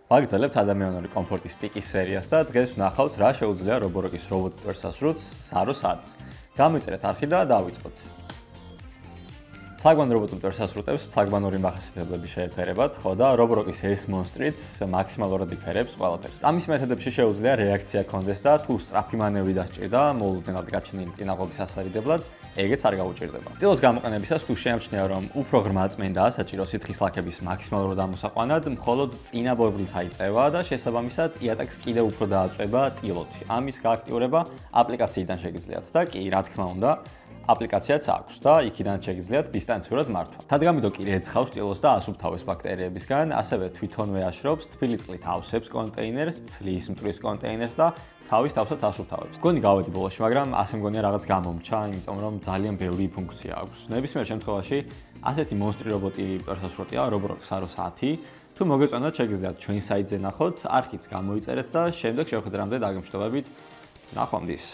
ვაგრძელებთ ადამიანური კომფორტის პიკის სერიას და დღეს ვნახავთ, რა შეუძლია Roborock-ის რობოტ მტვერსასრუტს Saro 100-ს. გამოვიწერეთ არხი და დავიწყოთ. ფლაგმან რობოტ მტვერსასრუტებს ფლაგმანური მახასიათებლები შეეფერებათ, ხო და Roborock-ის ეს მონსტრიც მაქსიმალურად იფერებს ყველაფერს. ამის მეთოდებში შეუძლია რეაქცია ჰქონდეს და თუ სწრაფი მანევრი დასჭირდა მოულოდნელად გაჩენილი წინაღობის ასარიდებლად, ეგეც არ გაუჭირდება. ტილოს გამოყენებისას თუ შეამჩნია, რომ უფრო ღრმა წმენდაა საჭირო სითხის ლაქების მაქსიმალურად ამოსაყვანად, მხოლოდ წინა ბოებლით აიწევა და შესაბამისად იატაკს კიდევ უფრო დააწვება ტილოთი. ამის გააქტიურება აპლიკაციიდან შეგიძლიათ და კი, რა თქმა უნდა, აპლიკაციაც აქვს და იქიდან შეგიძლიათ დისტანციურად მართვა. სადგამიდო კი ეცხავს ტილოს და ასუფთავებს ბაქტერიებისგან, ასევე თვითონვე აშრობს, თბილი წყლით ავსებს კონტეინერს, ცლის მტვრის კონტეინერს და თავის თავსაც ასუფთავებს. მგონი გავედი ბოლოში, მაგრამ ასე მგონია რაღაც გამომჩა, იმიტომ რომ ძალიან ბევრი ფუნქცია აქვს. ნებისმიერ შემთხვევაში, ასეთი მონსტრი რობოტი მტვერსასრუტია Roborock Saro 100. თუ მოგეწონათ, შეგიძლიათ ჩვენ საიტზე ნახოთ, არხიც გამოიწერეთ და შემდეგ შევხედრამდე დაგემშვიდობებით. ნახვამდის.